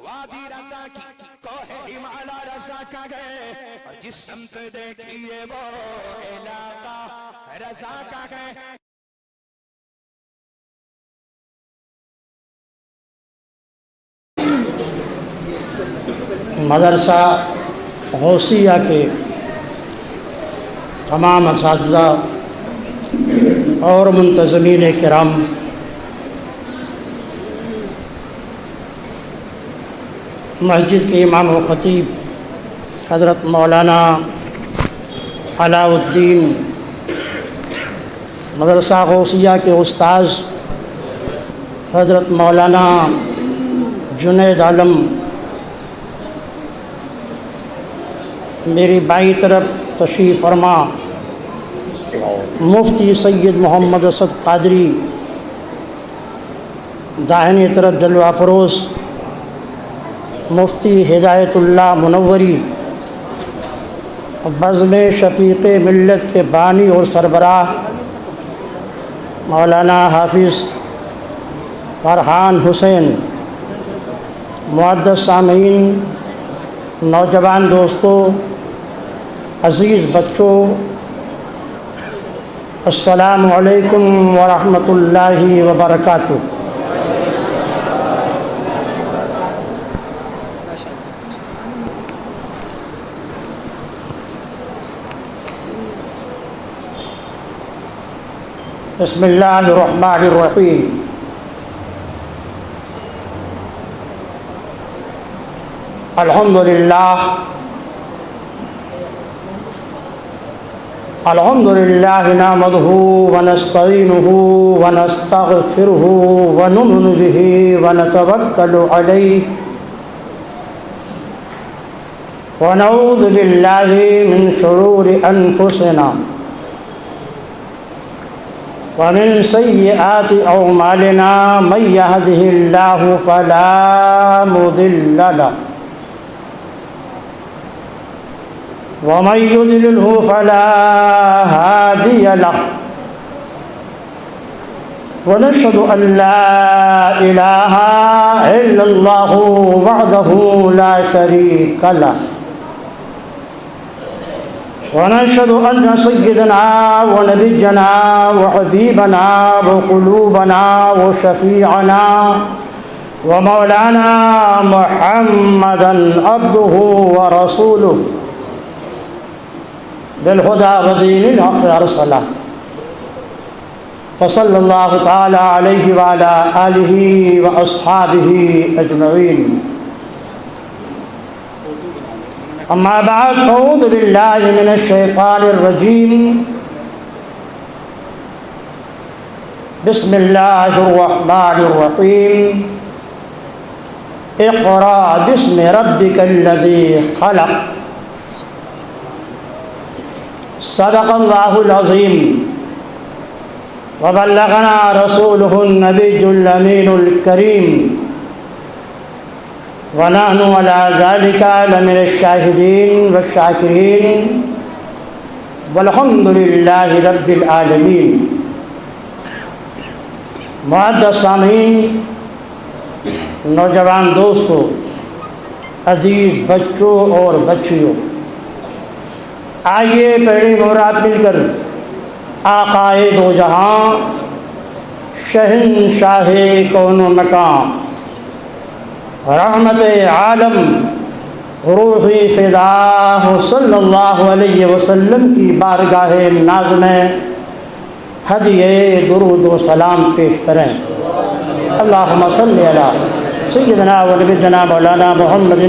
وادی رضا کی کوہ ہمالا رضا کا گئے اور جس سمت دیکھیے وہ علاقہ رضا کا گئے. مدرسہ غوثیہ کے تمام اساتذہ اور منتظمین کرام، مسجد کے امام و خطیب حضرت مولانا علاء الدین، مدرسہ غوثیہ کے استاذ حضرت مولانا جنید عالم، میری بائیں طرف تشریف فرما مفتی سید محمد اسد قادری، داہنی طرف جلوہ افروز مفتی ہدایت اللہ منوری، بزم شفیق ملت کے بانی اور سربراہ مولانا حافظ فرحان حسین، معزز سامعین، نوجوان دوستوں، عزیز بچوں، السلام علیکم ورحمۃ اللہ وبرکاتہ. بسم اللہ الرحمن الرحیم. الحمد للہ نحمدہ ونستعینہ ونستغفرہ ونؤمن بہ ونتوکل علیہ ونعوذ باللہ من شرور انفسنا ومن سیئات اعمالنا من یہدہ اللہ فلا مضل لہ ومن يضلله فلا هادي له ونشهد أن لا إله إلا الله وحده لا شريك له ونشهد أن سيدنا ونبينا وحبيبنا وقلوبنا وشفيعنا ومولانا محمدا عبده ورسوله بالہدى ودین الحق ارسلہ فصلی اللہ تعالی علیہ وعلی آلہ واصحابہ اجمعین. اما بعد فاعوذ باللہ من الشیطان الرجیم. بسم اللہ الرحمن الرحیم. اقرأ باسم ربک الذی خلق. صدق اللہ العظیم وبلغنا رسولہ النبی الامین الکریم ونحن علی ذلک لمن الشاہدین والشاکرین والحمد للہ رب العالمین. معزز سامعین، نوجوان دوستوں، عزیز بچوں اور بچیوں، آئیے پہلی مراد مل کر آقائے دو جہاں، شہنشاہ کون و مکان، رحمت عالم، روحی فداہ صلی اللہ علیہ وسلم کی بارگاہ ناز میں ہدیہ درود و سلام پیش کریں. اللہم صلی علی سیدنا و نبینا مولانا محمد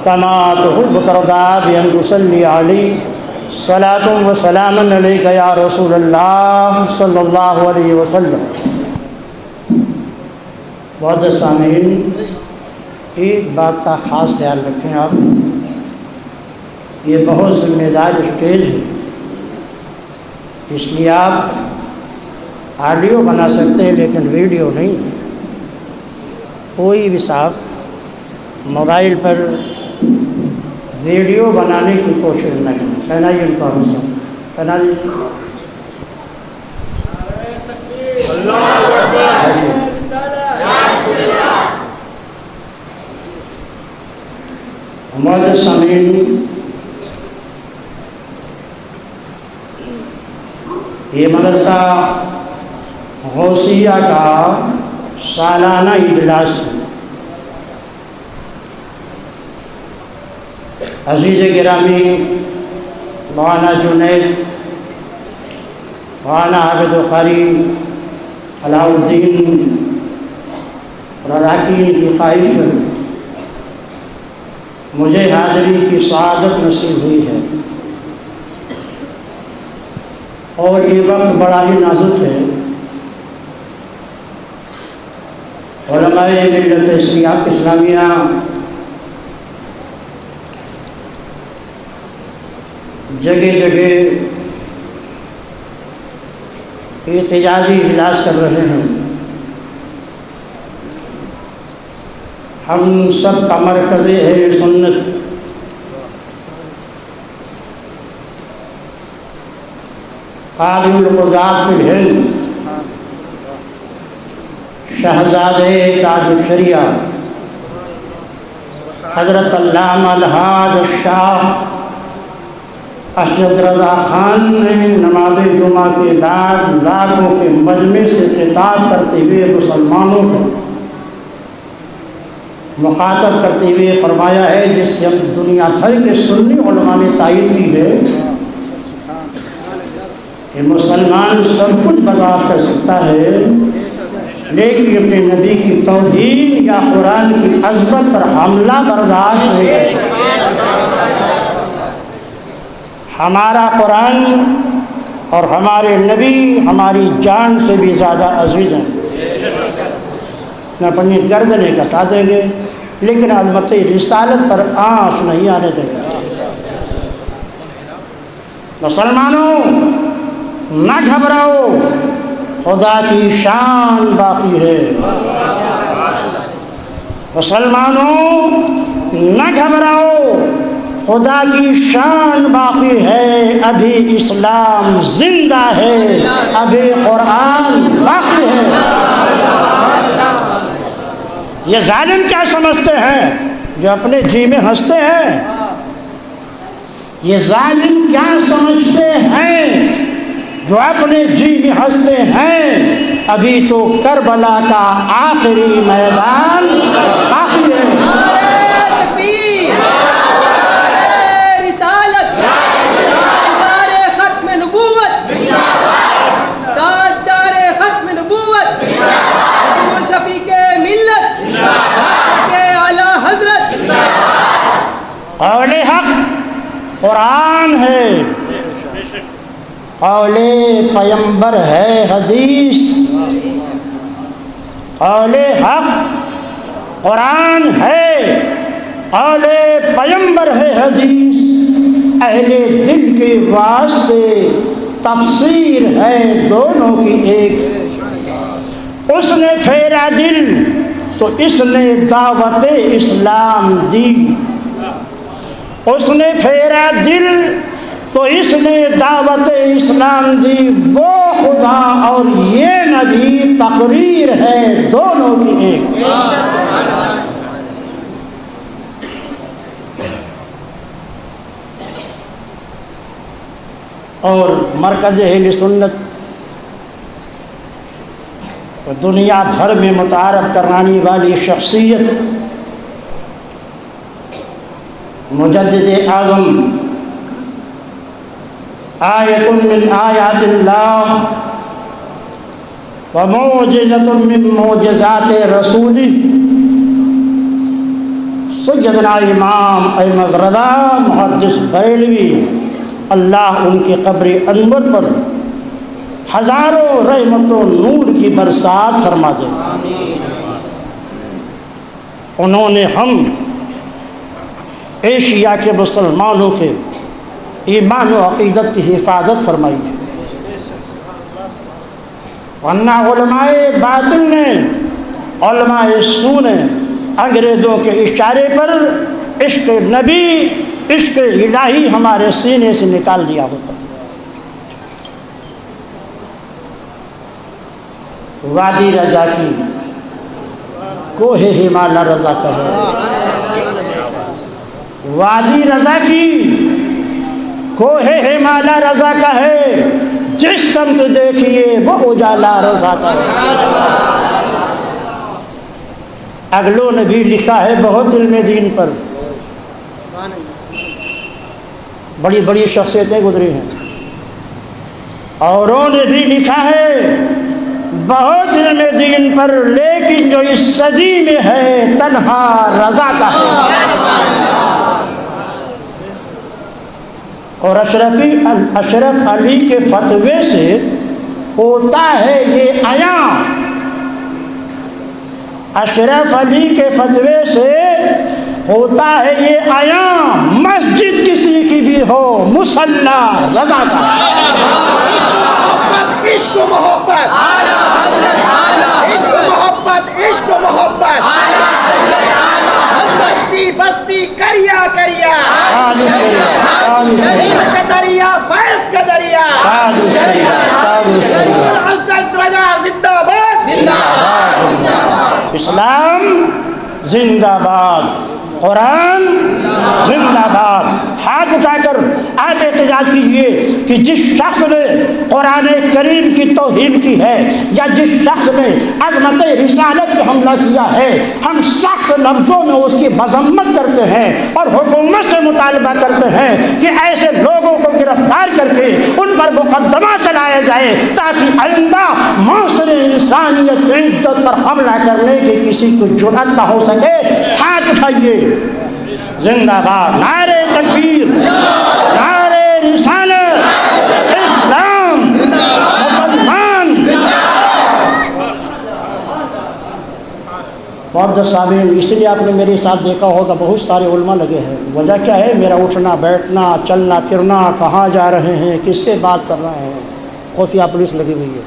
کما تحب ترضى بأن تصلي علیہ صلاۃ و سلام علیک یا رسول اللہ صلی اللہ علیہ وسلم. معزز سامعین، ایک بات کا خاص خیال رکھیں آپ، یہ بہت ذمہ دار اسٹیج ہے، اس لیے آپ آڈیو بنا سکتے ہیں لیکن ویڈیو نہیں. کوئی بھی صاحب موبائل پر ویڈیو بنانے کی کوشش نہ کریں. پہنائیے ان کو حسن پہنائیے. معزز سامعین، یہ مدرسہ غوثیہ کا سالانہ اجلاس ہے۔ عزیز گرامی مولانا جنید، مولانا عابد القاری، علاء الدین اور اراکین کی خواہش پر مجھے حاضری کی سعادت نصیب ہوئی ہے، اور یہ وقت بڑا ہی نازک ہے۔ علماء ملت اسلامیہ جگہ جگہ احتجاجی اجلاس کر رہے ہیں۔ ہم سب کا مرکز اہل سنت قاضی القضات فی الہند شہزادے تاج الشریعہ حضرت علامہ الحاج الشاہ ارشد رضا خان نے نماز جمعہ کے بعد لاکھوں کے مجمع سے خطاب کرتے ہوئے مسلمانوں کو مخاطب کرتے ہوئے فرمایا ہے، جس کی ہم دنیا بھر کے سنی علماء نے تائید کی ہے کہ مسلمان سب کچھ برداشت کر سکتا ہے، لیکن اپنے نبی کی توہین یا قرآن کی عظمت پر حملہ برداشت نہیں کر سکتا۔ ہمارا قرآن اور ہمارے نبی ہماری جان سے بھی زیادہ عزیز ہیں، نہ اپنی گردنیں کٹا دیں گے لیکن عظمت رسالت پر آنچ نہیں آنے دیں گے۔ مسلمانوں نہ گھبراؤ، خدا کی شان باقی ہے۔ مسلمانوں نہ گھبراؤ، خدا کی شان باقی ہے، ابھی اسلام زندہ ہے، ابھی قرآن باقی ہے۔ یہ ظالم کیا سمجھتے ہیں جو اپنے جی میں ہنستے ہیں؟ یہ ظالم کیا سمجھتے ہیں جو اپنے جی میں ہنستے ہیں؟ ابھی تو کربلا کا آخری میدان باقی ہے۔ قول حق قرآن ہے، قول پیمبر ہے حدیث۔ قول حق قرآن ہے، قول پیمبر ہے حدیث۔ اہل دل کے واسطے تفسیر ہے دونوں کی ایک۔ اس نے پھیرا دل تو اس نے دعوت اسلام دی، اس نے پھیرا دل تو اس نے دعوت اسلام دی۔ وہ خدا اور یہ نبی تقریر ہے دونوں کی ایک۔ اور مرکز اہل سنت دنیا بھر میں متعارف کرانے والی شخصیت مجدد اعظم، آیت من آیات اللہ ومعجزۃ من معجزات رسولہ، سیدنا امام احمد رضا محدث بریلوی، اللہ ان کی قبر انور پر ہزاروں رحمت و نور کی برسات فرما دے۔ انہوں نے ہم ایشیا کے مسلمانوں کے ایمان و عقیدت کی حفاظت فرمائی ہے، ورنہ علماء باطل نے، علماء سو نے انگریزوں کے اشارے پر عشق نبی، عشق الہی ہمارے سینے سے نکال دیا ہوتا۔ وادی رضا کی کوہ ہمالا رضا کہے، وادی رضا کی کوہ ہمالا رضا کا ہے، جس سمت دیکھیے وہ اجالا رضا کا ہے۔ اگلوں نے بھی لکھا ہے بہت علم دین پر، بڑی بڑی شخصیتیں گزری ہیں، اوروں نے بھی لکھا ہے بہت علم دین پر، لیکن جو اس صدی میں ہے تنہا رضا کا ہے۔ اور اشرف علی کے فتوے سے ہوتا ہے یہ عیاں، اشرف علی کے فتوے سے ہوتا ہے یہ عیاں، مسجد کسی کی بھی ہو مصلی رضا کا ہے۔ عشق و محبت، عشق و محبت، عشق و محبت، بستی بستی کریا کریا، کا دریا فیض کا دریا، زندہ باد، اسلام زندہ باد، قرآن زندہ باد۔ ہاتھ اٹھا کر آپ احتجاج کیجئے کہ جس شخص نے قرآن کریم کی توہین کی ہے یا جس شخص نے عظمت رسالت پہ حملہ کیا ہے، ہم سخت لفظوں میں اس کی مذمت کرتے ہیں اور حکومت سے مطالبہ کرتے ہیں کہ ایسے لوگوں کو گرفتار کر کے ان پر مقدمہ چلایا جائے تاکہ آئندہ معاشرے انسانیت کی عزت پر حملہ کرنے کی کسی کو جرأت نہ ہو سکے۔ ہاتھ اٹھائیے، زندہ باد، نعرہ تکبیر، نعرہ رسالت، اسلام، مسلمان۔ معزز سامعین، اس لیے آپ نے میرے ساتھ دیکھا ہوگا بہت سارے علماء لگے ہیں۔ وجہ کیا ہے؟ میرا اٹھنا بیٹھنا، چلنا پھرنا، کہاں جا رہے ہیں، کس سے بات کر رہے ہیں، خفیہ پولیس لگی ہوئی ہے۔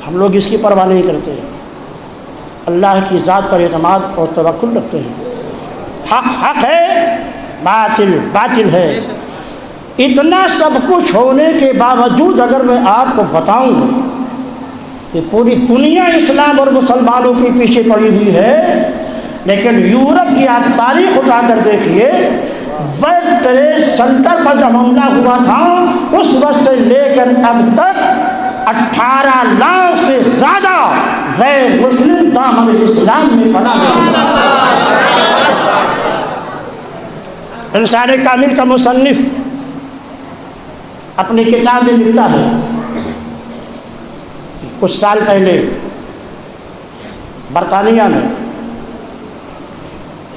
ہم لوگ اس کی پرواہ نہیں کرتے، اللہ کی ذات پر اعتماد اور توکل رکھتے ہیں۔ حق حق ہے، باطل باطل ہے۔ اتنا سب کچھ ہونے کے باوجود اگر میں آپ کو بتاؤں کہ پوری دنیا اسلام اور مسلمانوں کے پیچھے پڑی ہوئی ہے، لیکن یورپ کی آپ تاریخ اٹھا کر دیکھیے، ورلڈ ٹریڈ سینٹر پر جب حملہ ہوا تھا اس وقت سے لے کر اب تک 18 لاکھ سے زیادہ غیر مسلم دامن اسلام میں پناہ لے۔ انسان کامل کا مصنف اپنی کتاب میں لکھتا ہے کہ کچھ سال پہلے برطانیہ میں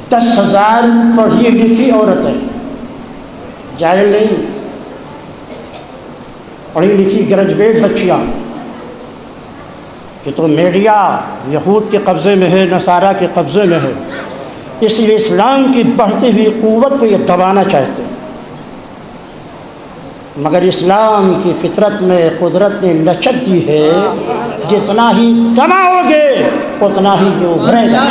10,000 پڑھی لکھی عورتیں، جاہل نہیں، پڑھی لکھی گریجویٹ بچیاں، یہ تو میڈیا یہود کے قبضے میں ہے، نصارہ کے قبضے میں ہے، اس لیے اسلام کی بڑھتی ہوئی قوت کو یہ دبانا چاہتے ہیں، مگر اسلام کی فطرت میں قدرت نے لچک دی ہے، جتنا ہی دباؤ گے اتنا ہی یہ ابھرے گا۔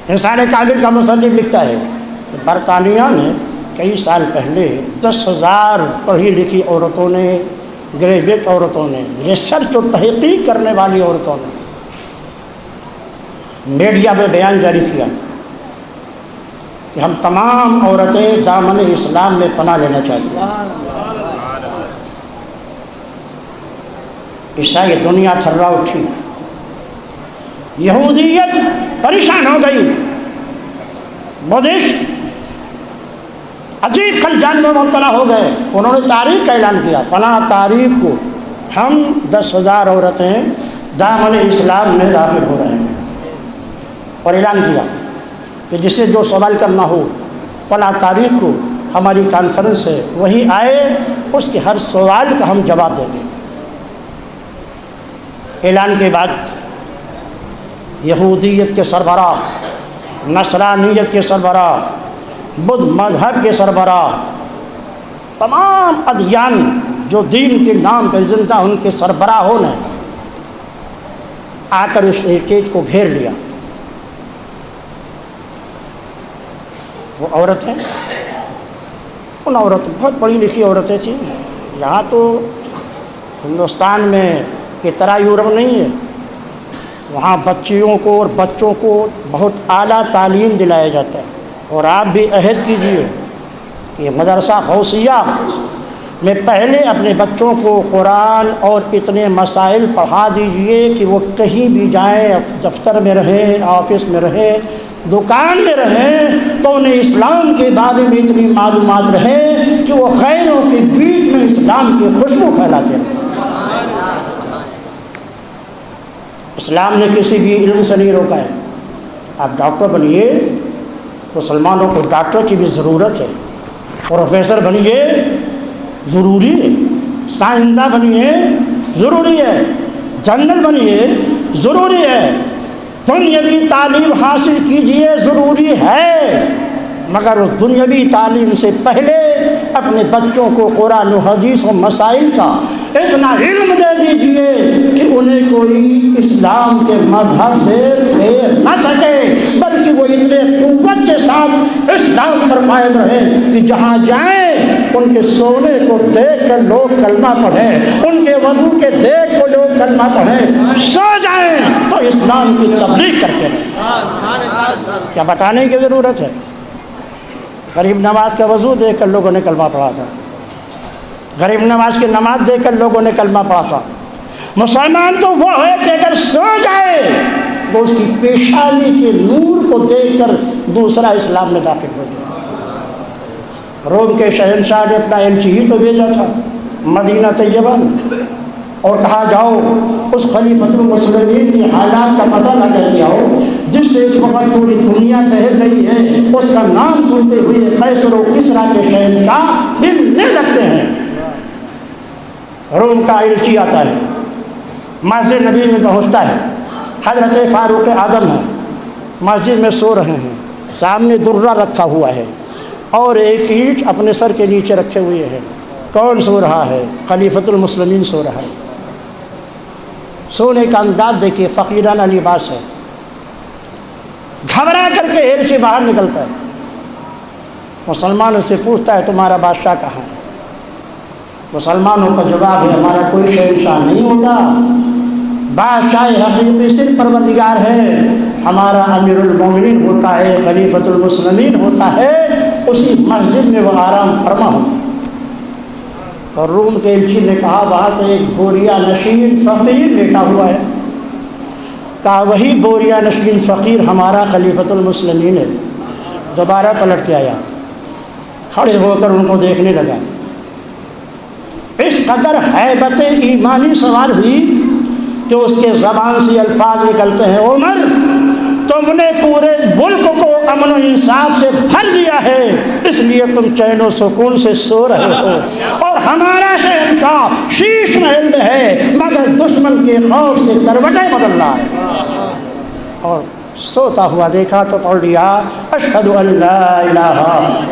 انسان کامل کا مصنف لکھتا ہے کہ برطانیہ میں کئی سال پہلے 10,000 پڑھی لکھی عورتوں نے، گریجویٹ عورتوں نے، ریسرچ اور تحقیق کرنے والی عورتوں نے میڈیا میں بیان جاری کیا کہ ہم تمام عورتیں دامن اسلام میں پناہ لینا چاہتے ہیں۔ عیسائی دنیا تھرا اٹھی، یہودیت پریشان ہو گئی، بدھسٹ عجیب خلجان میں مبتلا ہو گئے۔ انہوں نے تاریخ کا اعلان کیا، فلاں تاریخ کو ہم 10,000 عورتیں دامن اسلام میں داخل ہو رہے ہیں، اور اعلان کیا کہ جسے جو سوال کرنا ہو فلاں تاریخ کو ہماری کانفرنس ہے، وہیں آئے، اس کے ہر سوال کا ہم جواب دیں گے۔ اعلان کے بعد یہودیت کے سربراہ، نصرانیت کے سربراہ، بدھ مذہب کے سربراہ، تمام ادیان جو دین کے نام پر زندہ، ان کے سربراہوں نے آ کر اس اسٹیج کو گھیر لیا۔ وہ عورتیں، ان عورتیں بہت پڑھی لکھی عورتیں تھیں، یہاں تو ہندوستان میں کی طرح یورپ نہیں ہے، وہاں بچیوں کو اور بچوں کو بہت اعلیٰ تعلیم دلایا جاتا ہے، اور آپ بھی عہد کیجیے کہ مدرسہ غوثیہ میں پہلے اپنے بچوں کو قرآن اور اتنے مسائل پڑھا دیجئے کہ وہ کہیں بھی جائیں، دفتر میں رہیں، آفس میں رہیں، دکان میں رہیں، تو انہیں اسلام کے بارے میں اتنی معلومات رہے کہ وہ غیروں کے بیچ میں اسلام کی خوشبو پھیلاتے رہیں۔ اسلام نے کسی بھی علم سے نہیں روکا ہے۔ آپ ڈاکٹر بنیے، مسلمانوں کو ڈاکٹر کی بھی ضرورت ہے، پروفیسر بنیے ضروری ہے، سائنسداں بنیے ضروری ہے، جنرل بنیے ضروری ہے، دنیاوی تعلیم حاصل کیجئے ضروری ہے، مگر اس دنیاوی تعلیم سے پہلے اپنے بچوں کو قرآن و حدیث و مسائل کا اتنا علم دے دیجئے کہ انہیں کوئی اسلام کے مذہب سے پھیر نہ سکے، بلکہ وہ اتنے قوت کے ساتھ اسلام پر قائم رہے کہ جہاں جائیں ان کے سونے کو دیکھ کر لوگ کلمہ پڑھیں، ان کے وضو کے دیکھ کو لوگ کلمہ پڑھیں، سو جائیں تو اسلام کی تبلیغ کرتے رہیں۔ کیا بتانے کی ضرورت ہے؟ غریب نواز کا وضو دیکھ کر لوگوں نے کلمہ پڑھا تھا، غریب نواز کی نماز دیکھ کر لوگوں نے کلمہ پڑھا تھا۔ مسلمان تو وہ ہے کہ اگر سو جائے تو اس کی پیشانی کے نور کو دیکھ کر دوسرا اسلام میں داخل ہو جائے۔ روم کے شہنشاہ نے اپنا ایلچی ہی تو بھیجا تھا مدینہ طیبہ میں، اور کہا جاؤ اس خلیفۃ المسلمین کے حالات کا پتہ لگا کے آؤ جس سے اس وقت پوری دنیا دہل رہی ہے، اس کا نام سنتے ہوئے قیصر و کسریٰ کے شہنشاہ ہلنے لگتے ہیں۔ روم کا ایلچی آتا ہے، مسجد نبی میں پہنچتا ہے، حضرت فاروق اعظم ہیں، مسجد میں سو رہے ہیں، سامنے درہ رکھا ہوا ہے اور ایک اینٹ اپنے سر کے نیچے رکھے ہوئے ہیں۔ کون سو رہا ہے؟ خلیفۃ المسلمین سو رہا ہے۔ سونے کا انداز دیکھیے، فقیرانہ لباس ہے۔ گھبرا کر کے ایلچی باہر نکلتا ہے، مسلمانوں سے پوچھتا ہے تمہارا بادشاہ کہاں ہے؟ مسلمانوں کا جواب ہے ہمارا کوئی شہنشاہ نہیں ہوتا، بادشاہ حقیقی صرف پروردگار ہے، ہمارا امیر المومنین ہوتا ہے، خلیفۃ المسلمین ہوتا ہے، اسی مسجد میں وہ آرام فرما ہو۔ اور روم کے ایلچی نے کہا وہاں تو ایک بوریا نشین فقیر لیٹا ہوا ہے۔ کہا وہی بوریا نشین فقیر ہمارا خلیفۃ المسلمین ہے۔ دوبارہ پلٹ کے آیا، کھڑے ہو کر ان کو دیکھنے لگا، اس قدر ہیبت ایمانی سوار ہوئی کہ اس کے زبان سے الفاظ نکلتے ہیں، عمر تم نے پورے ملک کو امن و انصاف سے بھر دیا ہے، اس لیے تم چین و سکون سے سو رہے ہو، اور ہمارا شہنشاہ شیش محل میں ہے مگر دشمن کے خوف سے کروٹیں بدل رہا ہے۔ اور سوتا ہوا دیکھا تو پڑھ لیا اشہد ان لا الہ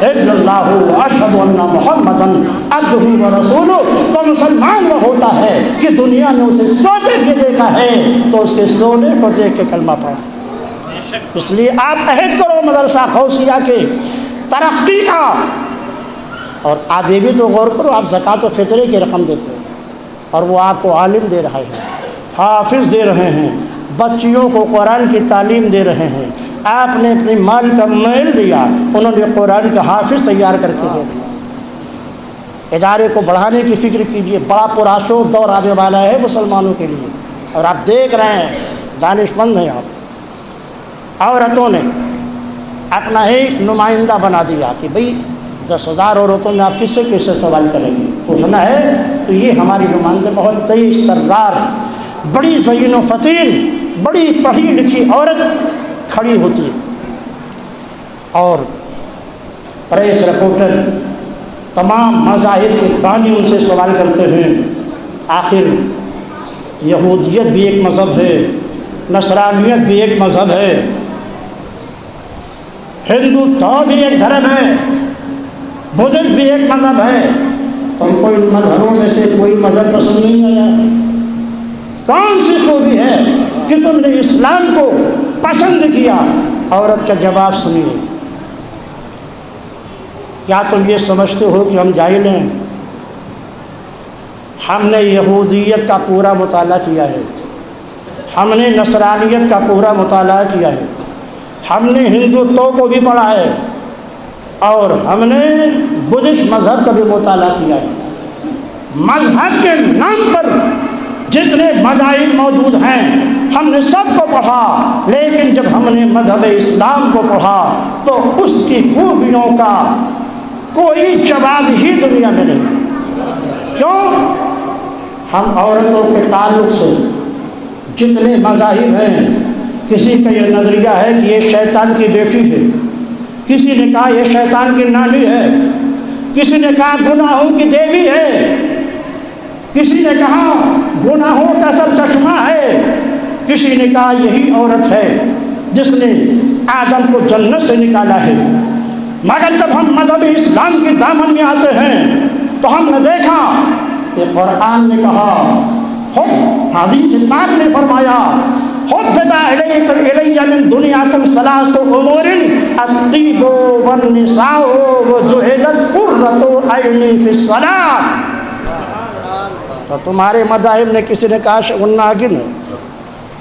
الا اللہ اشہد ان محمدً عبدہ و رسولہ۔ تو مسلمان وہ ہوتا ہے کہ دنیا نے اسے سوتے ہوئے دیکھا ہے تو اس کے سونے کو دیکھ کے کلمہ پڑھا۔ اس لیے آپ عہد کرو مدرسہ غوثیہ کے ترقی کا، اور آپ یہ بھی تو غور کرو، آپ زکوٰۃ و فطرے کی رقم دیتے ہو اور وہ آپ کو عالم دے رہے ہیں، حافظ دے رہے ہیں، بچیوں کو قرآن کی تعلیم دے رہے ہیں، آپ نے اپنی مال کا میل دیا، انہوں نے قرآن کا حافظ تیار کر کے دے دیا۔ ادارے کو بڑھانے کی فکر کیجیے، بڑا پرآشوب دور آنے والا ہے مسلمانوں کے لیے، اور آپ دیکھ رہے ہیں، دانش مند ہیں آپ۔ عورتوں نے اپنا ایک نمائندہ بنا دیا کہ بھئی 10,000 عورتوں میں آپ کس سے سوال کریں گے، پوچھنا ہے تو یہ ہماری نمائندہ بہت تیز ترار، بڑی زین و فتیل، بڑی پڑھی لکھی عورت کھڑی ہوتی ہے، اور پریس رپورٹر تمام مذاہب کے بانی ان سے سوال کرتے ہیں۔ آخر یہودیت بھی ایک مذہب ہے، نصرانیت بھی ایک مذہب ہے، ہندوتو بھی ایک دھرم ہے، بدھسٹ بھی ایک مذہب ہے، تم کو ان مذہبوں میں سے کوئی مذہب پسند نہیں آیا؟ کون سی خوبی ہے کہ تم نے اسلام کو پسند کیا؟ عورت کا جواب سنیے، کیا تم یہ سمجھتے ہو کہ ہم جاہل ہیں؟ ہم نے یہودیت کا پورا مطالعہ کیا ہے، ہم نے نصرانیت کا پورا مطالعہ کیا ہے، ہم نے ہندوتو کو بھی پڑھا ہے، اور ہم نے بدھسٹ مذہب کا بھی مطالعہ کیا ہے۔ مذہب کے نام پر جتنے مذاہب موجود ہیں ہم نے سب کو پڑھا، لیکن جب ہم نے مذہب اسلام کو پڑھا تو اس کی خوبیوں کا کوئی جواب ہی دنیا میں نہیں۔ کیوں؟ ہم عورتوں کے تعلق سے جتنے مذاہب ہیں، کسی کا یہ نظریہ ہے کہ یہ شیطان کی بیٹی ہے، کسی نے کہا یہ شیطان کی نانی ہے، کسی نے کہا گناہوں کی دیوی ہے، کسی نے کہا گناہوں کا سر چشمہ ہے، کسی نے کہا یہی عورت ہے جس نے آدم کو جنت سے نکالا ہے۔ مگر جب ہم مذہب اسلام کے دامن میں آتے ہیں تو ہم نے دیکھا کہ قرآن نے کہا، حدیث پاک نے فرمایا، حبب الیہ من دنیاکم ثلاث امور الطیب والنساء وجعلت قرۃ عینی فی الصلاۃ۔ تو تمہارے مذاہب نے کسی نے کہا وہ ناگن ہے،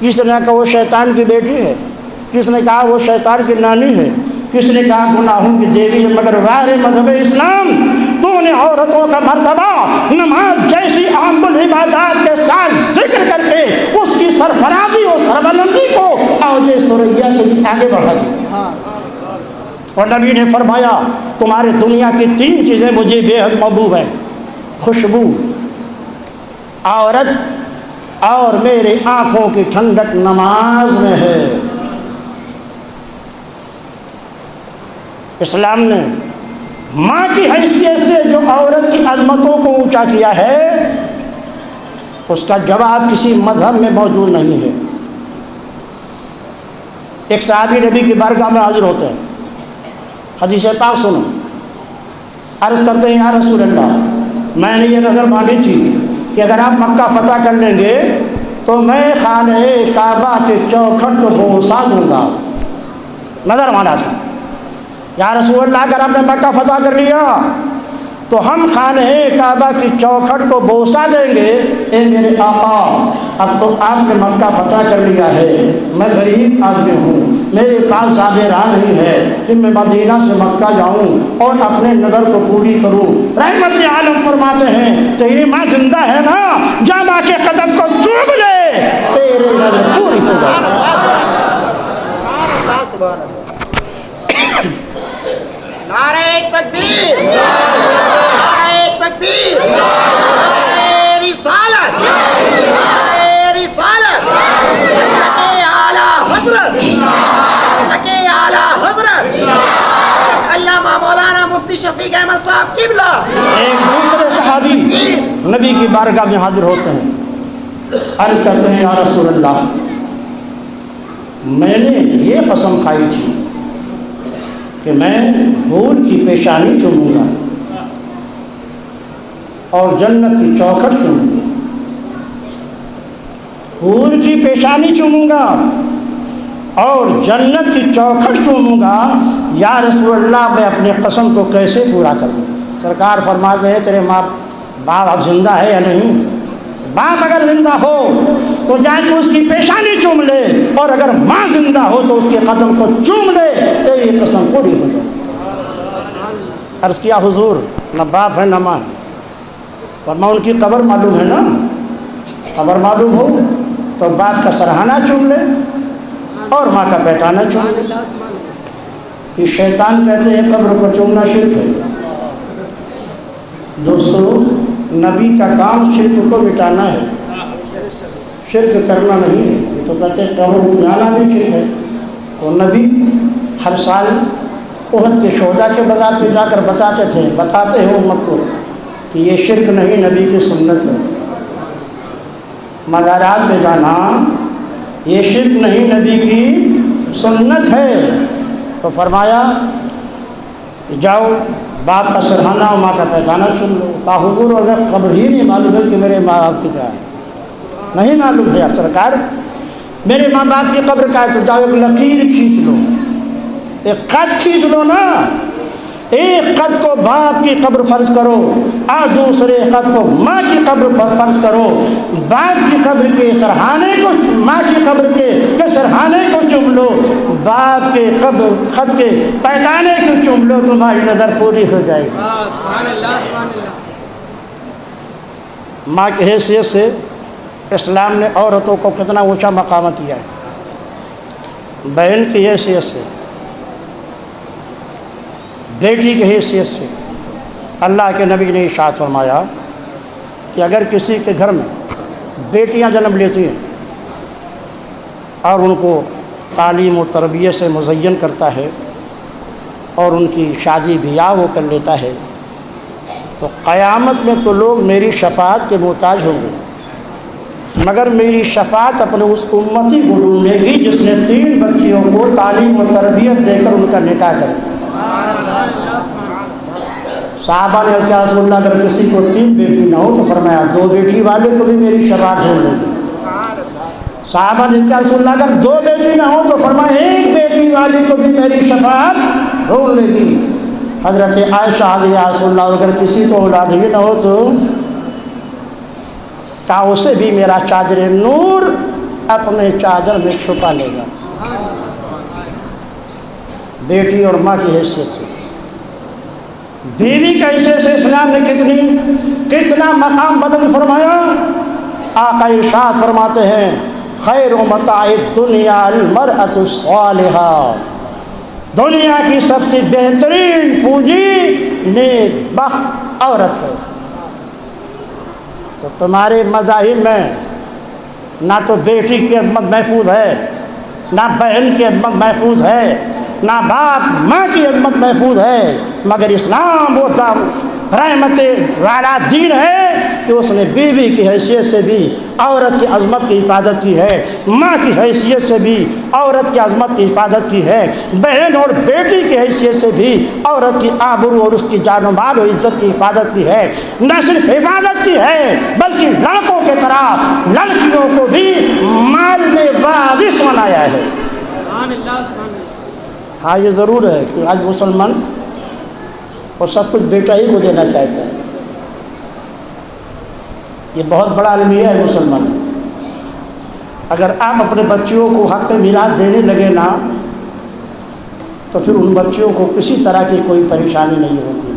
کسی نے کہا وہ شیطان کی بیٹی ہے، کسی نے کہا وہ شیطان کی نانی ہے، کسی نے کہا گناہوں کی دیوی ہے۔ مگر غیر مذہب اسلام تو نے عورتوں کا مرتبہ نماز جیسی اہم العبادات کے ساتھ ذکر کر کے اس کی سرفرازی اور سربلندی کو اوج ثریا سے بھی آگے بڑھا دیا۔ اور نبی نے فرمایا تمہارے دنیا کی 3 چیزیں مجھے بے حد محبوب ہیں، خوشبو، عورت اور میرے آنکھوں کی ٹھنڈک نماز میں ہے۔ اسلام نے ماں کی حیثیت سے جو عورت کی عظمتوں کو اونچا کیا ہے اس کا جواب کسی مذہب میں موجود نہیں ہے۔ ایک صحابی نبی کی بارگاہ میں حاضر ہوتے ہیں، حدیث پاک سنو، عرض کرتے ہیں یا رسول اللہ، میں نے یہ نظر مانی تھی کہ اگر آپ مکہ فتح کر لیں گے تو میں خانہ کعبہ کے چوکھٹ کو بوسا دوں گا۔ نظر مانا تھا یا رسول اللہ اگر آپ نے مکہ فتح کر لیا تو ہم خانہ کعبہ کی چوکھٹ کو بوسا دیں گے۔ اے میرے آقا، اب تو آپ نے مکہ فتح کر لیا ہے، میں غریب آدمی ہوں، میرے پاس زیادہ راہ نہیں ہے کہ میں مدینہ سے مکہ جاؤں اور اپنے نظر کو پوری کروں۔ رحمت عالم فرماتے ہیں تیری ماں زندہ ہے نا، جا ماں کے قدم کو چوم لے، تیرے نظر پوری ہو جائے۔ نعرہ تکبیر، نعرہ تکبیر، نعرہ رسالت، نعرہ رسالت، حضرت اعلیٰ حضرت، حضرت اعلیٰ حضرت علامہ مولانا مفتی شفیق احمد صاحب قبلہ۔ ایک دوسرے صحابی نبی کی بارگاہ میں حاضر ہوتے ہیں، عرض کرتے ہیں یا رسول اللہ، میں نے یہ قسم کھائی تھی کہ میں حور کی پیشانی چوموں گا اور جنت کی چوکھٹ چوموں گا، حور کی پیشانی چوموں گا اور جنت کی چوکھٹ چوموں گا، یا رسول اللہ میں اپنی قسم کو کیسے پورا کروں؟ سرکار فرماتے ہیں تیرے ماں باپ اب زندہ ہے یا نہیں؟ باپ اگر زندہ ہو تو جا کے اس کی پیشانی چوم لے، اور اگر ماں زندہ ہو تو اس کے قدم کو چوم لے، تیری قسم پوری ہو جائے۔ عرض کیا حضور نہ باپ ہے نہ ماں ہے، ورنہ ان کی قبر معلوم ہے نا، قبر معلوم ہو تو باپ کا سرہانہ چوم لے اور ماں کا پیٹانہ چوم لے۔ یہ شیطان کہتے ہیں قبر کو چومنا شرک ہے۔ دوستو نبی کا کام شرک کو مٹانا ہے، شرک کرنا نہیں ہے۔ یہ تو کہتے ہیں قبر کو جانا بھی شرک ہے۔ تو نبی ہر سال احد کے شہداء کے بذات پہ جا کر بتاتے ہیں امت کو کہ یہ شرک نہیں، نبی کی سنت ہے۔ مزارات پہ جانا یہ شرک نہیں، نبی کی سنت ہے۔ تو فرمایا کہ جاؤ باپ کا سرہانہ اور ماں کا پیٹانہ چن لو۔ کہا حضور اگر قبر ہی نہیں معلوم ہے کہ میرے ماں باپ کی کیا ہے، نہیں معلوم ہے سرکار میرے ماں باپ کی قبر کا ہے، تو جاؤ ایک لکیر کھینچ لو، ایک خط کھینچ لو نا، ایک خط کو باپ کی قبر فرض کرو اور دوسرے خط کو ماں کی قبر پر فرض کرو، باپ کی قبر کے سرہانے کو ماں کی قبر کے سرہانے کو چوم لو، باپ کے قبر خط کے پیکانے کو چوم لو، تمہاری نظر پوری ہو جائے گی۔ سبحان اللہ سبحان اللہ۔ ماں کی حیثیت سے اسلام نے عورتوں کو کتنا اونچا مقام دیا ہے، بہن کی حیثیت سے، بیٹی کی حیثیت سے۔ اللہ کے نبی نے ارشاد فرمایا کہ اگر کسی کے گھر میں بیٹیاں جنم لیتی ہیں اور ان کو تعلیم و تربیت سے مزین کرتا ہے اور ان کی شادی بیاہ وہ کر لیتا ہے، تو قیامت میں تو لوگ میری شفاعت کے محتاج ہوں گے، مگر میری شفاعت اپنے اس امتی کو ڈھونڈے گی جس نے 3 بچیوں کو تعلیم و تربیت دے کر ان کا نکاح کر دیا۔ صحابہ نے کہا رسول اللہ اگر کسی کو 3 بیٹی نہ ہو تو فرمایا 2 بیٹی والے کو بھی میری شفاعت ڈھونڈ لے گی۔ صحابہ نے کہا رسول اللہ اگر 2 بیٹی نہ ہو تو فرمایا 1 بیٹی والی کو بھی میری شفاعت ڈھونڈ لے گی۔ حضرت عائشہ یا رسول اللہ اگر کسی کو اولاد ہی نہ ہو تو کہا اسے بھی میرا چادر نور اپنے چادر میں چھپا لے گا۔ بیٹی اور ماں کی حیثیت سے، بیوی کی حیثیت سے اسلام نے کتنا مقام بلند فرمایا۔ آقا ارشاد فرماتے ہیں خیر متاع الدنیا المرأۃ الصالحہ، دنیا کی سب سے بہترین پونجی نیک بخت عورت ہے۔ تو تمہارے مذاہب میں نہ تو بیٹی کی عظمت محفوظ ہے، نہ بہن کی عظمت محفوظ ہے، نہ باپ ماں کی عظمت محفوظ ہے، مگر اسلام وہ رحمت والا دین ہے کہ اس نے بیوی کی حیثیت سے بھی عورت کی عظمت کی حفاظت کی ہے، ماں کی حیثیت سے بھی عورت کی عظمت کی حفاظت کی ہے، بہن اور بیٹی کی حیثیت سے بھی عورت کی آبرو اور اس کی جان و مال و عزت کی حفاظت کی ہے۔ نہ صرف حفاظت کی ہے بلکہ لڑکوں کی طرح لڑکیوں کو بھی مال میں وارث بنایا ہے۔ ہاں یہ ضرور ہے کہ آج مسلمان وہ سب کچھ بیٹا ہی کو دینا چاہتا ہے، یہ بہت بڑا المیہ ہے مسلمان۔ اگر آپ اپنے بچیوں کو حق میراث دینے لگے نا تو پھر ان بچیوں کو کسی طرح کی کوئی پریشانی نہیں ہوگی۔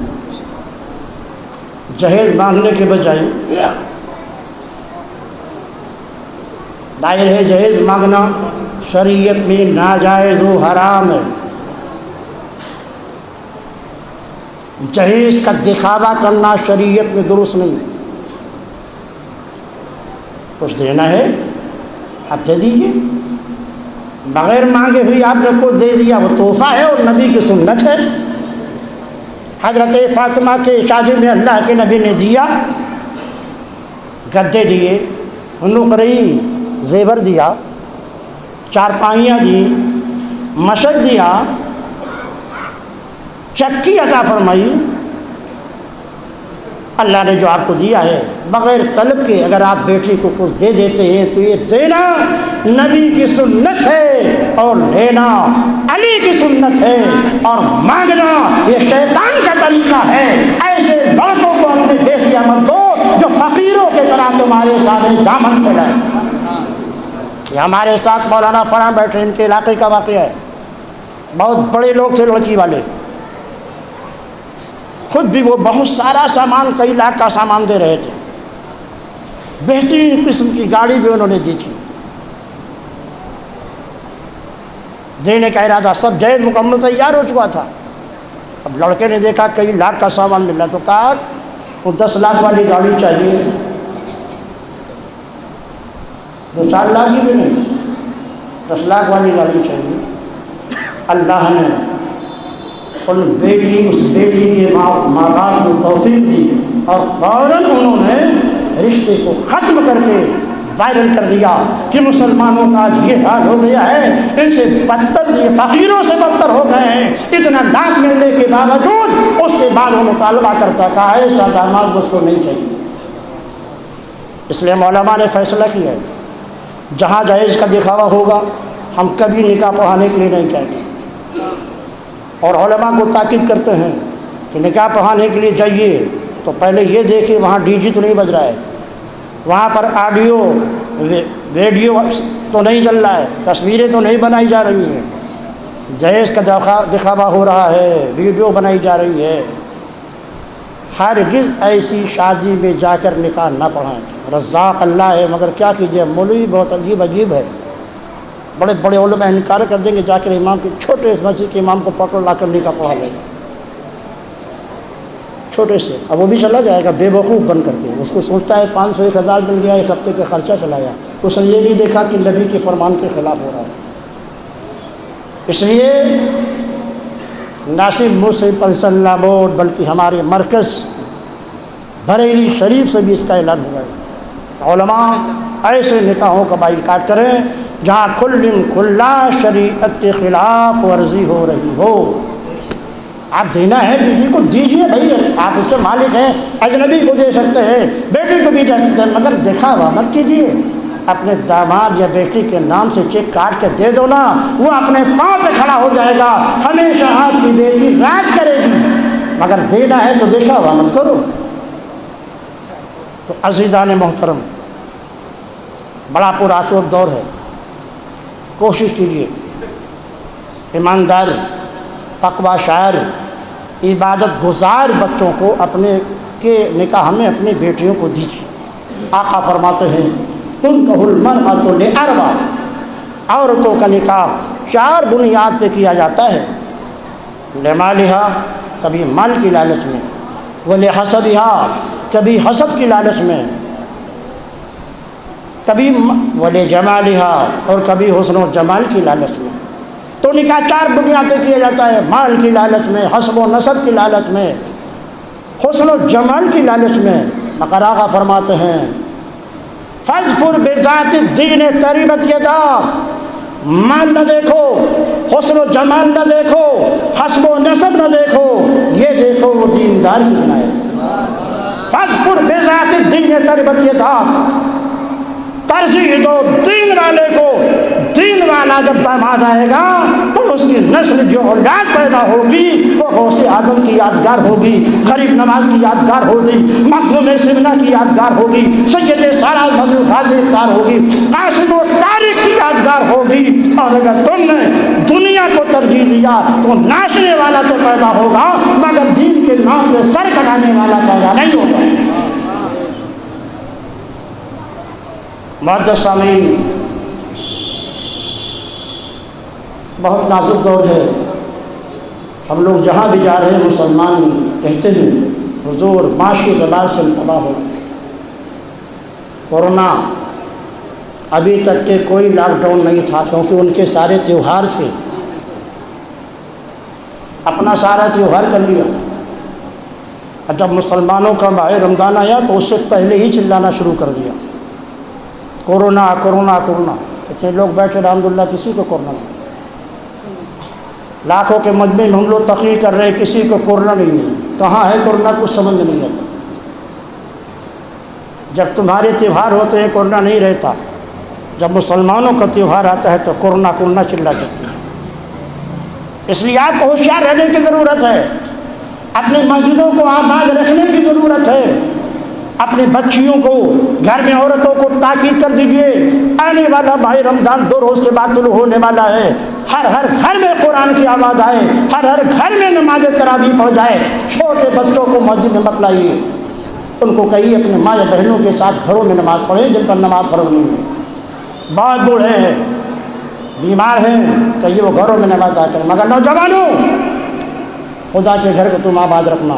جہیز مانگنے کے بجائے ظاہر ہے جہیز مانگنا شریعت میں ناجائز و حرام ہے۔ جہیز کا دکھاوا کرنا شریعت میں درست نہیں۔ کچھ دینا ہے آپ دے دیجیے، بغیر مانگے ہوئی آپ نے کو دے دیا وہ تحفہ ہے اور نبی کی سنت ہے۔ حضرت فاطمہ کے شادی میں اللہ کے نبی نے دیا، گدے دیے، نقرئی زیور دیا، چارپائیاں دی، مشق دیا، چکی عطا فرمائی۔ اللہ نے جو آپ کو دیا ہے بغیر طلب کے اگر آپ بیٹی کو کچھ دے دیتے ہیں تو یہ دینا نبی کی سنت ہے اور لینا علی کی سنت ہے، اور مانگنا یہ شیطان کا طریقہ ہے۔ ایسے لڑکوں کو اپنے بیٹیاں مت دو جو فقیروں کے طرح تمہارے سامنے دامن پھیلائے۔ یہ ہمارے ساتھ مولانا فلاں بیٹھے، ان کے علاقے کا واقعہ ہے، بہت بڑے لوگ تھے لڑکی والے، خود بھی وہ بہت سارا سامان کئی لاکھ کا سامان دے رہے تھے، بہترین قسم کی گاڑی بھی انہوں نے دی تھی، دینے کا ارادہ، سب جہیز مکمل تیار ہو چکا تھا۔ اب لڑکے نے دیکھا کئی لاکھ کا سامان مل رہا تو کہا وہ 10 لاکھ والی گاڑی چاہیے، 2-4 لاکھ کی بھی نہیں، 10 لاکھ والی گاڑی چاہیے۔ اللہ نے اس بیٹی کے ماں باپ کو توفیق دی اور فوراً انہوں نے رشتے کو ختم کر کے وائرل کر دیا کہ مسلمانوں کا یہ حال ہو گیا ہے، ان سے بدتر، یہ فقیروں سے بدتر ہو گئے ہیں۔ اتنا لاکھ ملنے کے باوجود اس کے بعد وہ مطالبہ کرتا تھا ایسا داماد مجھ کو نہیں چاہیے۔ اس لیے علماء نے فیصلہ کیا ہے جہاں جہیز کا دکھاوا ہوگا ہم کبھی نکاح پڑھانے کے لیے نہیں کہیں گے، اور علماء کو تاکید کرتے ہیں کہ نکاح پڑھانے کے لیے جائیے تو پہلے یہ دیکھیں وہاں ڈی جے تو نہیں بج رہا ہے، وہاں پر آڈیو ویڈیو تو نہیں چل رہا ہے، تصویریں تو نہیں بنائی جا رہی ہیں، جہیز کا دکھاوا ہو رہا ہے، ویڈیو بنائی جا رہی ہے۔ ہرگز ایسی شادی میں جا کر نکاح نہ پڑھائیں۔ رزاق اللہ ہے مگر کیا کیجیے، مولوی بہت عجیب ہے، بڑے بڑے علماء انکار کر دیں گے، جا کر امام کے چھوٹے مسجد کے امام کو پکڑ لا کر نکاح پڑھا لے گا چھوٹے سے، اب وہ بھی چلا جائے گا بے وقوف بن کر کے، اس کو سوچتا ہے 500 1000 مل گیا، ایک ہفتے کا خرچہ چلایا، اس نے یہ نہیں دیکھا کہ نبی کے فرمان کے خلاف ہو رہا ہے۔ اس لیے نہ صرف مسلم پنسلہ بورڈ بلکہ ہمارے مرکز بریلی شریف سے بھی اس کا اعلان ہوا ہے، علماء ایسے نکاحوں کا بائیکاٹ کریں جہاں کھلا شریعت کے خلاف ورزی ہو رہی ہو۔ آپ دینا ہے بیٹی کو دیجیے بھائی، آپ اس کے مالک ہیں، اجنبی کو دے سکتے ہیں، بیٹی کو بھی دے سکتے ہیں، مگر دکھاوا مت کیجیے۔ اپنے داماد یا بیٹی کے نام سے چیک کاٹ کے دے دو نا، وہ اپنے پاؤں پہ کھڑا ہو جائے گا، ہمیشہ آپ کی بیٹی راج کرے گی، مگر دینا ہے تو دکھاوا مت کرو۔ تو عزیزان محترم، بڑا پرآشوب دور ہے، کوشش کیجیے ایماندار تقویٰ شاعر عبادت گزار بچوں کو اپنے کے نکاح میں اپنی بیٹیوں کو دیجیے۔ آقا فرماتے ہیں تنکح المرأۃ لأربع، عورتوں کا نکاح 4 بنیاد پہ کیا جاتا ہے، لمالہا، کبھی مال کی لالچ میں، ولحسبہا، کبھی حسب کی لالچ میں، کبھی ولجمالہا، اور کبھی حسن و جمال کی لالچ میں۔ تو نکاح 4 بنیاد پہ کیا جاتا ہے، مال کی لالچ میں، حسب و نسب کی لالچ میں، حسن و جمال کی لالچ میں۔ مگر آقا فرماتے ہیں فاظفر بذات الدین تربت یداک، مال نہ دیکھو، حسن و جمال نہ دیکھو، حسب و نسب نہ دیکھو، یہ دیکھو وہ دیندار کتنا ہے۔ فاظفر بذات الدین تربت یداک، ترجیح دو دین والے کو، دین والا جب داماد آئے گا تو اس کی نسل جو اولاد پیدا ہوگی وہ غوث آدم کی یادگار ہوگی، غریب نواز کی یادگار ہوگی، مخدوم سمنہ کی یادگار ہوگی، سید سارا مظہور غازی اقتدار ہوگی، قاسم و طارق کی یادگار ہوگی۔ اور اگر تم نے دنیا کو ترجیح دیا تو ناچنے والا تو پیدا ہوگا مگر دین کے نام پہ سر کٹانے والا پیدا نہیں ہوگا۔ معزز سامعین، بہت نازک دور ہے، ہم لوگ جہاں بھی جا رہے ہیں مسلمان کہتے ہیں حضور معاشی اعتبار سے تباہ ہو گئے۔ کورونا ابھی تک کے کوئی لاک ڈاؤن نہیں تھا کیونکہ ان کے سارے تیوہار تھے، اپنا سارا تیوہار کر لیا۔ اور جب مسلمانوں کا ماہ رمضان آیا تو اس سے پہلے ہی چلانا شروع کر دیا، کورونا کورونا کورونا۔ اتنے لوگ بیٹھے الحمدللہ کسی کو کورونا نہیں، لاکھوں کے مجمع میں ہم لوگ تقریر کر رہے ہیں، کسی کو کورونا نہیں ہے۔ کہاں ہے کورونا کچھ سمجھ میں نہیں آتا۔ جب تمہارے تیوہار ہوتے ہیں کورونا نہیں رہتا، جب مسلمانوں کا تیوہار آتا ہے تو کورونا کورونا چلا جاتی ہے۔ اس لیے آپ کو ہوشیار رہنے کی ضرورت ہے، اپنی مسجدوں کو آباد رکھنے کی ضرورت ہے، اپنی بچیوں کو، گھر میں عورتوں کو تاکید کر دیجئے آنے والا ماہ رمضان 2 روز کے بعد طلوع ہونے والا ہے، ہر گھر میں قرآن کی آواز آئے، ہر گھر میں نماز تراویح پڑھ جائے۔ چھوٹے بچوں کو مسجد میں مت لائیے، ان کو کہیے اپنے ماں یا بہنوں کے ساتھ گھروں میں نماز پڑھیں جن پر نماز فرض نہیں ہے۔ بہت بوڑھے ہیں، بیمار ہیں، کہیے وہ گھروں میں نماز ادا کریں۔ مگر نوجوانوں، خدا کے گھر کو تم آباد رکھنا۔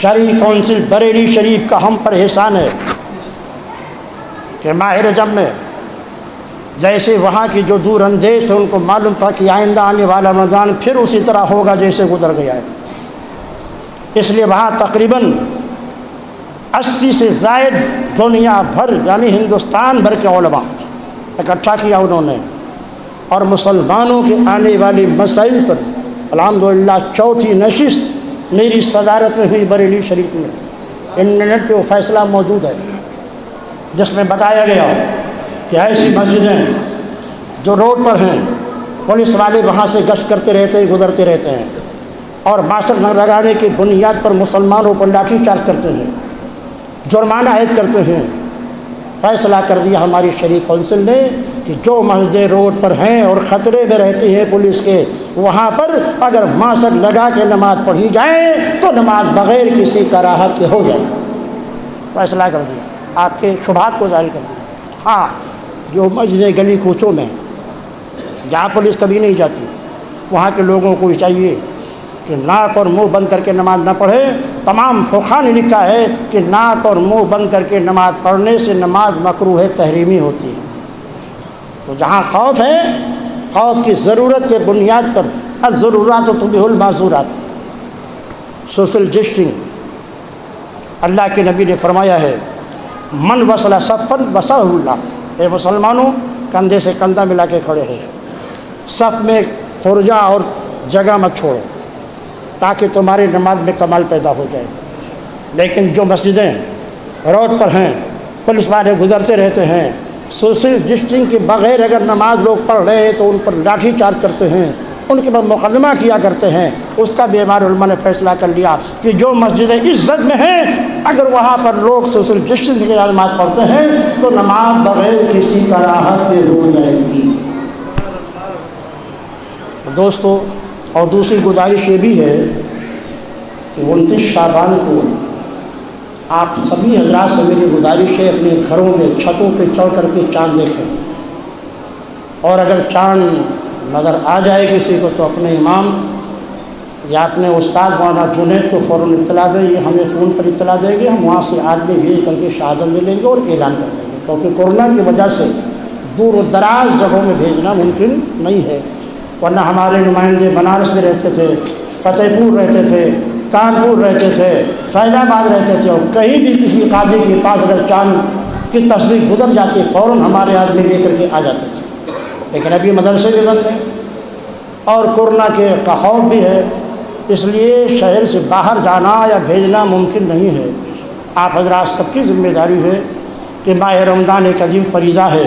شرعی کونسل بریلی شریف کا ہم پر احسان ہے کہ ماہ رجب میں جیسے وہاں کی جو دور اندیش تھے ان کو معلوم تھا کہ آئندہ آنے والا رمضان پھر اسی طرح ہوگا جیسے گزر گیا ہے، اس لیے وہاں تقریباً 80 سے زائد دنیا بھر یعنی ہندوستان بھر کے علماء اکٹھا کیا انہوں نے، اور مسلمانوں کے آنے والی مسائل پر الحمدللہ 4تھی نشست میری صدارت میں ہوئی بریلی شریف میں۔ انٹرنیٹ پہ وہ فیصلہ موجود ہے جس میں بتایا گیا کہ ایسی مسجدیں جو روڈ پر ہیں پولیس والے وہاں سے گشت کرتے رہتے ہیں، گزرتے رہتے ہیں، اور ماسک نہ لگانے کی بنیاد پر مسلمانوں پر لاٹھی چارج کرتے ہیں، جرمانہ عائد کرتے ہیں۔ فیصلہ کر دیا ہماری شریع کونسل نے کہ جو مسجدیں روڈ پر ہیں اور خطرے میں رہتی ہیں پولیس کے، وہاں پر اگر ماسک لگا کے نماز پڑھی جائے تو نماز بغیر کسی کراہت کے ہو جائے۔ فیصلہ کر دیا، آپ کے شبہات کو ظاہر کر دیا۔ ہاں، جو مسجدیں گلی کوچوں میں جہاں پولیس کبھی نہیں جاتی، وہاں کے لوگوں کو چاہیے کہ ناک اور منہ بند کر کے نماز نہ پڑھے۔ تمام فقہا نے لکھا ہے کہ ناک اور منہ بند کر کے نماز پڑھنے سے نماز مکروہ تحریمی ہوتی ہے۔ تو جہاں خوف ہے، خوف کی ضرورت کے بنیاد پر الضرورات تبیح المحظورات، سوشل ڈسٹنگ، اللہ کے نبی نے فرمایا ہے من وصل صفا وصلہ اللہ، اے مسلمانوں کندھے سے کندھا ملا کے کھڑے ہو، صف میں فرجہ اور جگہ مت چھوڑو تاکہ تمہاری نماز میں کمال پیدا ہو جائے۔ لیکن جو مسجدیں روڈ پر ہیں، پولیس والے گزرتے رہتے ہیں، سوشل ڈسٹنس کے بغیر اگر نماز لوگ پڑھ رہے ہیں تو ان پر لاٹھی چارج کرتے ہیں، ان کے بعد مقدمہ کیا کرتے ہیں۔ اس کا بھی ہمارے علماء نے فیصلہ کر لیا کہ جو مسجدیں عزت میں ہیں، اگر وہاں پر لوگ سوشل ڈسٹنس کے ساتھ نماز پڑھتے ہیں تو نماز بغیر کسی کراہت کے ہو جائے گی۔ دوستو، اور دوسری گزارش یہ بھی ہے کہ 29 شعبان کو آپ سبھی حضرات سے میری گزارش ہے اپنے گھروں میں چھتوں پہ چڑھ کر کے چاند دیکھیں، اور اگر چاند نظر آ جائے کسی کو تو اپنے امام یا اپنے استاد مولانا جنید کو فوراً اطلاع دیں، یہ ہمیں فون پر اطلاع دیں گے، ہم وہاں سے آدمی بھیج کر کے شہادت لے لیں گے اور اعلان کر دیں گے، کیونکہ کورونا کی وجہ سے دور و دراز جگہوں میں بھیجنا ممکن نہیں ہے۔ ورنہ ہمارے نمائندے بنارس میں رہتے تھے، فتح پور رہتے تھے، کانپور رہتے تھے، فیض آباد رہتے تھے، اور کہیں بھی کسی قاضی کے پاس اگر چاند کی تصدیق گزر جاتی فوراً ہمارے آدمی لے کر کے آ جاتے تھے۔ لیکن ابھی مدرسے بھی بند ہیں اور کورونا کے کا خوف بھی ہے، اس لیے شہر سے باہر جانا یا بھیجنا ممکن نہیں ہے۔ آپ حضرات سب کی ذمہ داری ہے کہ ماہ رمضان ایک عظیم فریضہ ہے،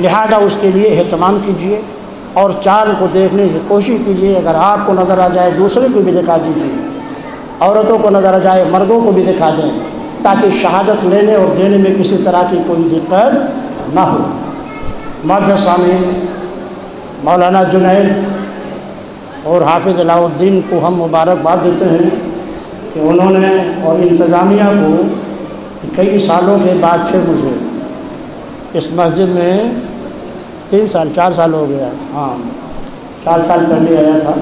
لہذا اس کے لیے اہتمام کیجیے اور چاند کو دیکھنے کی کوشش کیجیے۔ اگر آپ کو نظر آ جائے دوسرے کو بھی دکھا دیجیے، عورتوں کو نظر آ جائے مردوں کو بھی دکھا دیں، تاکہ شہادت لینے اور دینے میں کسی طرح کی کوئی دقت نہ ہو۔ معزز سامعین، مولانا جنید اور حافظ علاء الدین کو ہم مبارکباد دیتے ہیں کہ انہوں نے اور انتظامیہ کو کئی سالوں کے بعد پھر مجھے اس مسجد میں 4 سال ہو گیا، ہاں 4 سال پہلے آیا تھا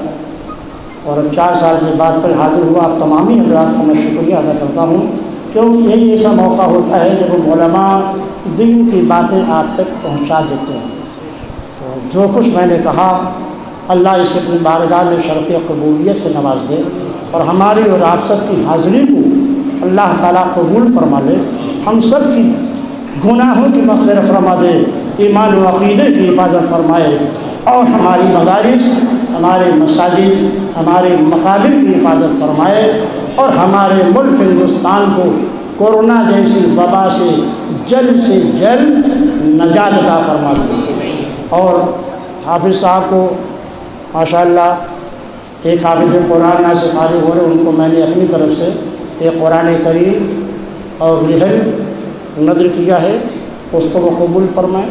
اور اب 4 سال کے بعد پر حاضر ہوا۔ آپ تمامی حضرات کو میں شکریہ ادا کرتا ہوں، کیونکہ یہی ایسا موقع ہوتا ہے جب علماء دین کی باتیں آپ تک پہنچا دیتے ہیں۔ تو جو کچھ میں نے کہا اللہ اسے اپنی بارگاہ میں شرف قبولیت سے نواز دے، اور ہماری اور آپ سب کی حاضری کو اللہ تعالیٰ قبول فرما لے، ہم سب کی گناہوں کی مغفرت فرما دے، ایمان و عقیدے کی حفاظت فرمائے، اور ہماری مدارس، ہمارے مساجد، ہمارے مقابر کی حفاظت فرمائے، اور ہمارے ملک ہندوستان کو کورونا جیسی وبا سے جلد نجات عطا فرما دے۔ اور حافظ صاحب کو ماشاءاللہ ایک حافظ قرآن یہاں سے فارغ ہو رہے، ان کو میں نے اپنی طرف سے ایک قرآن کریم اور رحل نظر کیا ہے، اس کو وہ قبول فرمائیں۔